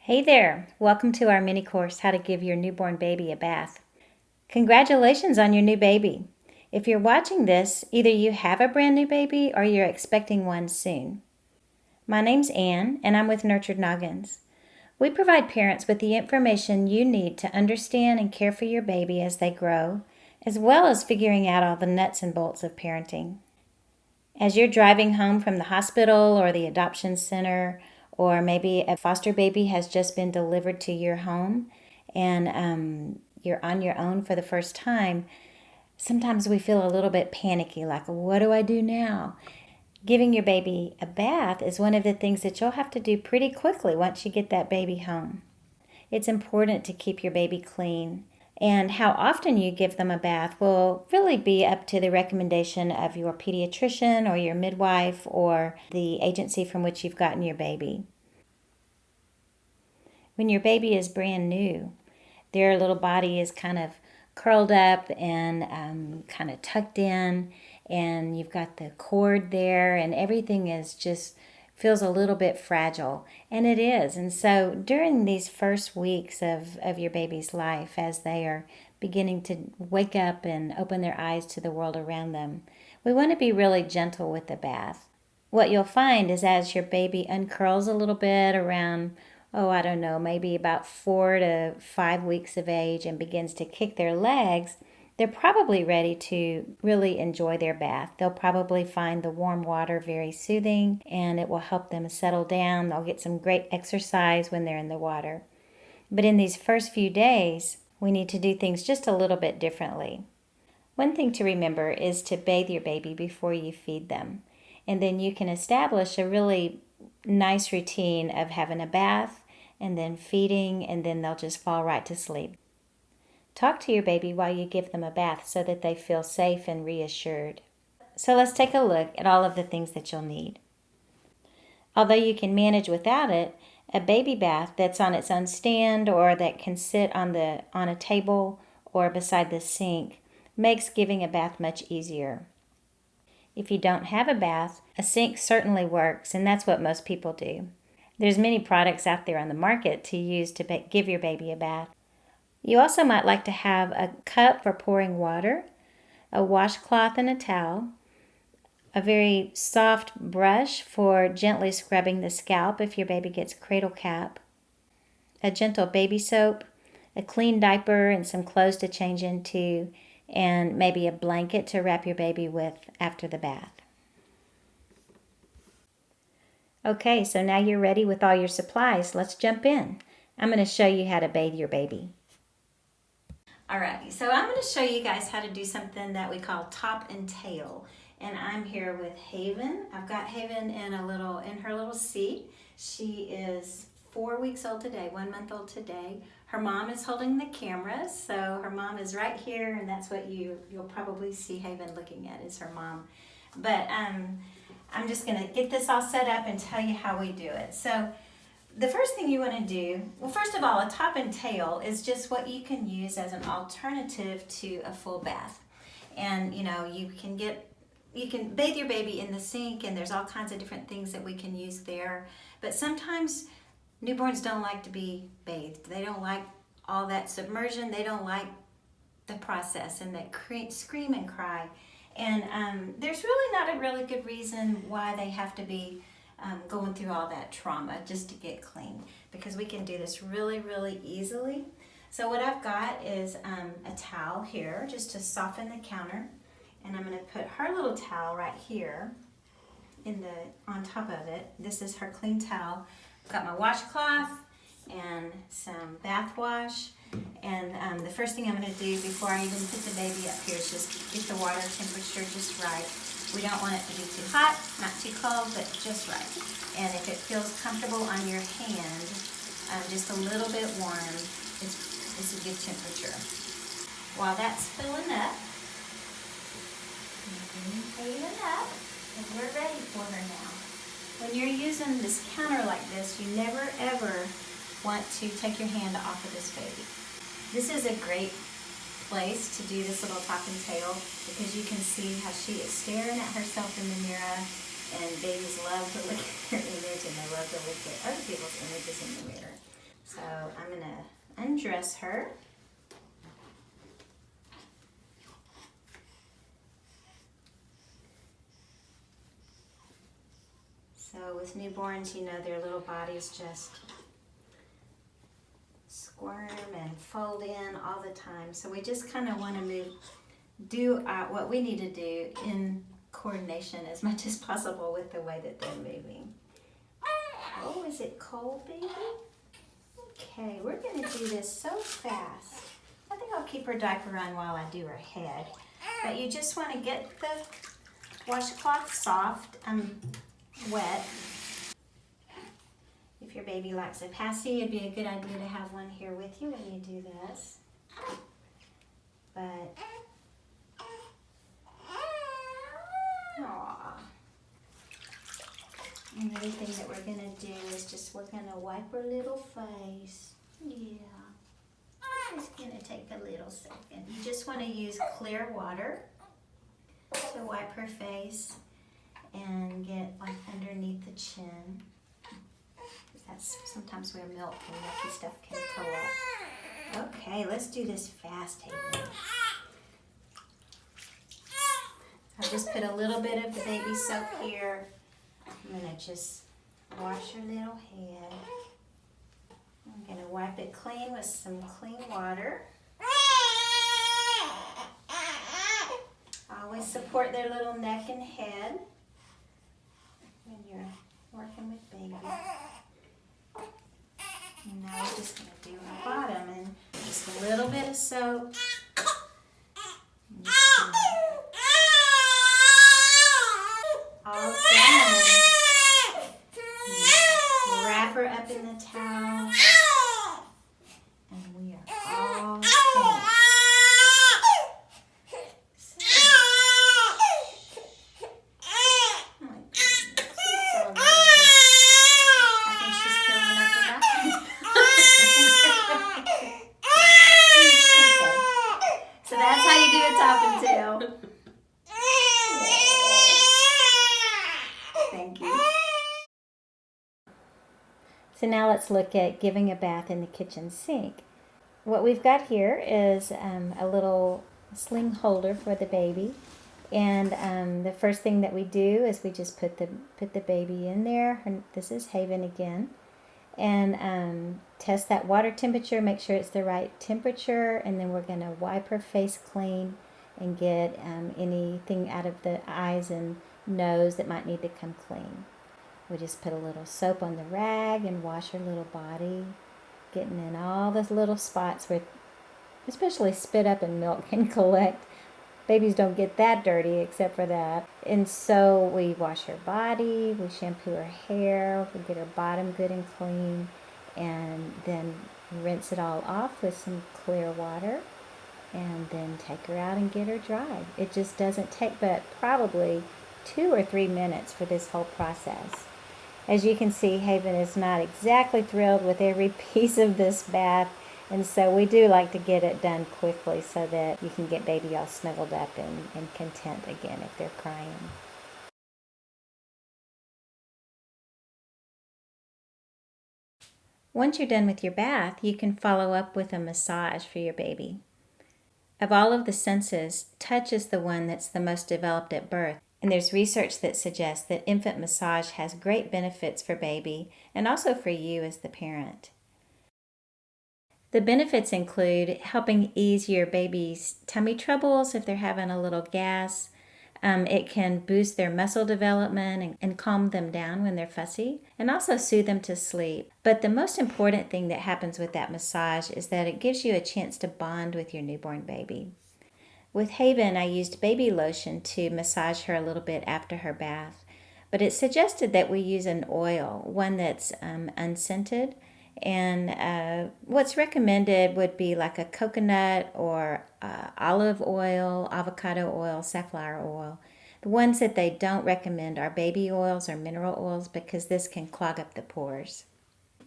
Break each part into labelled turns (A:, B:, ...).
A: Hey there, welcome to our mini course, How to Give Your Newborn Baby a Bath. Congratulations on your new baby. If you're watching this, either you have a brand new baby or you're expecting one soon. My name's Ann, and I'm with Nurtured Noggins. We provide parents with the information you need to understand and care for your baby as they grow, as well as figuring out all the nuts and bolts of parenting. As you're driving home from the hospital or the adoption center, or maybe a foster baby has just been delivered to your home and you're on your own for the first time, sometimes we feel a little bit panicky, like, what do I do now? Giving your baby a bath is one of the things that you'll have to do pretty quickly once you get that baby home. It's important to keep your baby clean, and how often you give them a bath will really be up to the recommendation of your pediatrician or your midwife or the agency from which you've gotten your baby. When your baby is brand new, their little body is kind of curled up and kind of tucked in, and you've got the cord there, and everything is just feels a little bit fragile, and it is. And so during these first weeks of your baby's life, as they are beginning to wake up and open their eyes to the world around them, we want to be really gentle with the bath. What you'll find is as your baby uncurls a little bit around, I don't know, maybe about 4 to 5 weeks of age and begins to kick their legs, they're probably ready to really enjoy their bath. They'll probably find the warm water very soothing, and it will help them settle down. They'll get some great exercise when they're in the water. But in these first few days, we need to do things just a little bit differently. One thing to remember is to bathe your baby before you feed them. And then you can establish a really nice routine of having a bath and then feeding, and then they'll just fall right to sleep. Talk to your baby while you give them a bath so that they feel safe and reassured. So let's take a look at all of the things that you'll need. Although you can manage without it, a baby bath that's on its own stand or that can sit on a table or beside the sink makes giving a bath much easier. If you don't have a bath, a sink certainly works, and that's what most people do. There's many products out there on the market to use to give your baby a bath. You also might like to have a cup for pouring water, a washcloth and a towel, a very soft brush for gently scrubbing the scalp if your baby gets cradle cap, a gentle baby soap, a clean diaper and some clothes to change into, and maybe a blanket to wrap your baby with after the bath. Okay, so now you're ready with all your supplies. Let's jump in. I'm going to show you how to bathe your baby. Alrighty, so I'm going to show you guys how to do something that we call top and tail. And I'm here with Haven. I've got Haven in her little seat. She is 4 weeks old today, 1 month old today. Her mom is holding the camera, so her mom is right here, and that's what you'll probably see Haven looking at is her mom. But I'm just going to get this all set up and tell you how we do it. So the first thing you want to do, well, first of all, a top and tail is just what you can use as an alternative to a full bath. And you can bathe your baby in the sink, and there's all kinds of different things that we can use there. But sometimes newborns don't like to be bathed. They don't like all that submersion. They don't like the process and that scream and cry. And there's really not a really good reason why they have to be going through all that trauma just to get clean, because we can do this really, really easily. So what I've got is a towel here just to soften the counter, and I'm going to put her little towel right here on top of it. This is her clean towel. I've got my washcloth and some bath wash, and the first thing I'm going to do before I even put the baby up here is just get the water temperature just right. We don't want it to be too hot, not too cold, but just right. And if it feels comfortable on your hand, just a little bit warm, it's a good temperature. While that's filling up, and we're ready for her now. When you're using this counter like this, you never ever want to take your hand off of this baby. This is a great place to do this little top and tail, because you can see how she is staring at herself in the mirror, and babies love to look at their image, and they love to look at other people's images in the mirror. undress her. So with newborns, you know, their little bodies just squirm and fold in all the time. So we just kind of want to do what we need to do in coordination as much as possible with the way that they're moving. Oh, is it cold, baby? Okay, we're going to do this so fast. I think I'll keep her diaper on while I do her head. But you just want to get the washcloth soft and wet. If your baby likes a passy, it'd be a good idea to have one here with you when you do this. But, aww. Another thing that we're going to do is we're going to wipe her little face. Yeah. It's going to take a little second. You just want to use clear water to wipe her face and get like underneath the chin. That's sometimes where milk and yucky stuff can collect. Okay, let's do this fast, Hayden. I'll just put a little bit of the baby soap here. I'm going to just wash her little head. I'm going to wipe it clean with some clean water. Always support their little neck and head when you're working with baby. And now we're just going to do her bottom and just a little bit of soap. All done. Wrap her up in the towel. And we are all finished. Oh my goodness. It's all right. I think she's filling up her bathroom. Okay. So that's how you do a top and tail. Thank you. So now let's look at giving a bath in the kitchen sink. What we've got here is a little sling holder for the baby. And the first thing that we do is we just put the baby in there. And this is Haven again. And test that water temperature, make sure it's the right temperature. And then we're going to wipe her face clean and get anything out of the eyes and nose that might need to come clean. We just put a little soap on the rag and wash her little body, getting in all those little spots where especially spit up and milk can collect. Babies don't get that dirty except for that. And so we wash her body, we shampoo her hair, we get her bottom good and clean, and then rinse it all off with some clear water, and then take her out and get her dried. It just doesn't take but probably 2 or 3 minutes for this whole process. As you can see, Haven is not exactly thrilled with every piece of this bath, and so we do like to get it done quickly so that you can get baby all snuggled up and content again if they're crying. Once you're done with your bath, you can follow up with a massage for your baby. Of all of the senses, touch is the one that's the most developed at birth. And there's research that suggests that infant massage has great benefits for baby and also for you as the parent. The benefits include helping ease your baby's tummy troubles if they're having a little gas. It can boost their muscle development and calm them down when they're fussy, and also soothe them to sleep. But the most important thing that happens with that massage is that it gives you a chance to bond with your newborn baby. With Haven, I used baby lotion to massage her a little bit after her bath, but it's suggested that we use an oil, one that's unscented, and what's recommended would be like a coconut or olive oil, avocado oil, safflower oil. The ones that they don't recommend are baby oils or mineral oils because this can clog up the pores.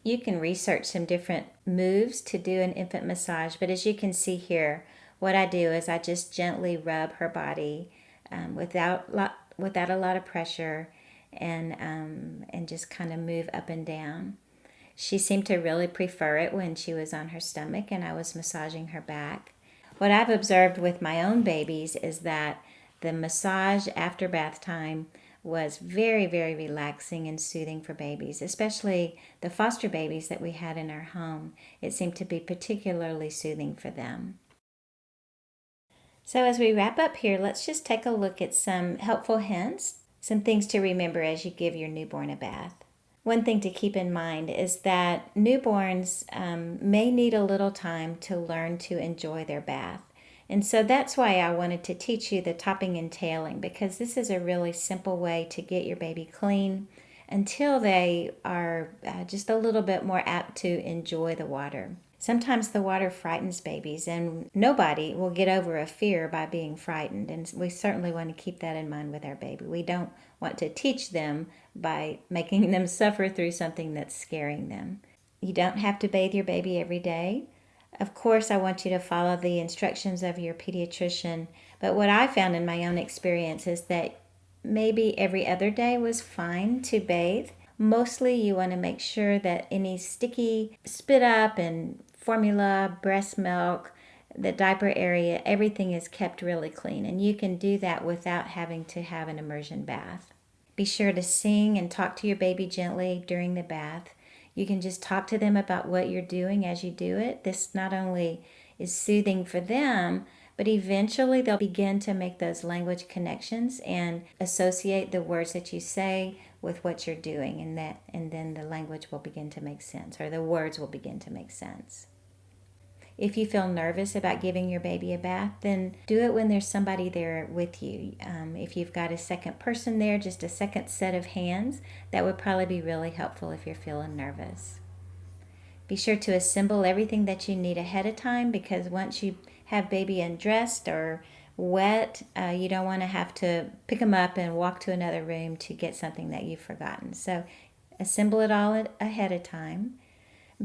A: You can research some different moves to do an infant massage, but as you can see here, what I do is I just gently rub her body without a lot of pressure and just kind of move up and down. She seemed to really prefer it when she was on her stomach and I was massaging her back. What I've observed with my own babies is that the massage after bath time was very, very relaxing and soothing for babies, especially the foster babies that we had in our home. It seemed to be particularly soothing for them. So as we wrap up here, let's just take a look at some helpful hints, some things to remember as you give your newborn a bath. One thing to keep in mind is that newborns may need a little time to learn to enjoy their bath. And so that's why I wanted to teach you the topping and tailing, because this is a really simple way to get your baby clean until they are just a little bit more apt to enjoy the water. Sometimes the water frightens babies, and nobody will get over a fear by being frightened. And we certainly want to keep that in mind with our baby. We don't want to teach them by making them suffer through something that's scaring them. You don't have to bathe your baby every day. Of course, I want you to follow the instructions of your pediatrician, but what I found in my own experience is that maybe every other day was fine to bathe. Mostly you want to make sure that any sticky spit up and formula, breast milk, the diaper area, everything is kept really clean. And you can do that without having to have an immersion bath. Be sure to sing and talk to your baby gently during the bath. You can just talk to them about what you're doing as you do it. This not only is soothing for them, but eventually they'll begin to make those language connections and associate the words that you say with what you're doing, and then the language will begin to make sense, or the words will begin to make sense. If you feel nervous about giving your baby a bath, then do it when there's somebody there with you. If you've got a second person there, just a second set of hands, that would probably be really helpful if you're feeling nervous. Be sure to assemble everything that you need ahead of time, because once you have baby undressed or wet, you don't want to have to pick them up and walk to another room to get something that you've forgotten. So assemble it all ahead of time.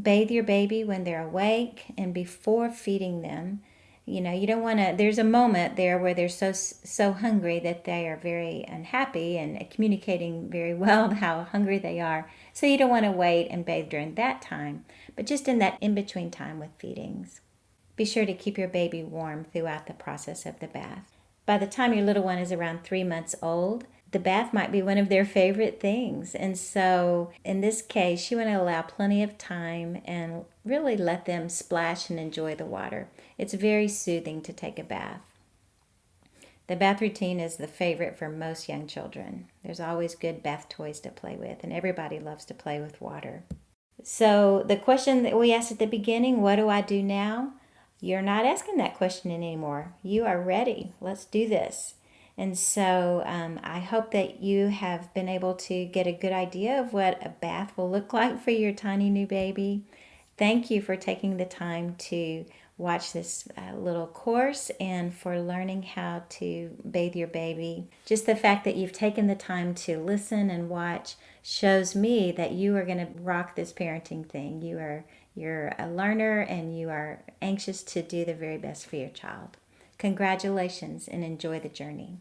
A: Bathe your baby when they're awake and before feeding them. You know, you don't want to, there's a moment there where they're so hungry that they are very unhappy and communicating very well how hungry they are. So you don't want to wait and bathe during that time, but just in that in-between time with feedings. Be sure to keep your baby warm throughout the process of the bath. By the time your little one is around 3 months old, the bath might be one of their favorite things. And so in this case, you want to allow plenty of time and really let them splash and enjoy the water. It's very soothing to take a bath. The bath routine is the favorite for most young children. There's always good bath toys to play with, and everybody loves to play with water. So the question that we asked at the beginning, what do I do now? You're not asking that question anymore. You are ready. Let's do this. And so I hope that you have been able to get a good idea of what a bath will look like for your tiny new baby. Thank you for taking the time to watch this little course and for learning how to bathe your baby. Just the fact that you've taken the time to listen and watch shows me that you are going to rock this parenting thing. You're a learner and you are anxious to do the very best for your child. Congratulations and enjoy the journey.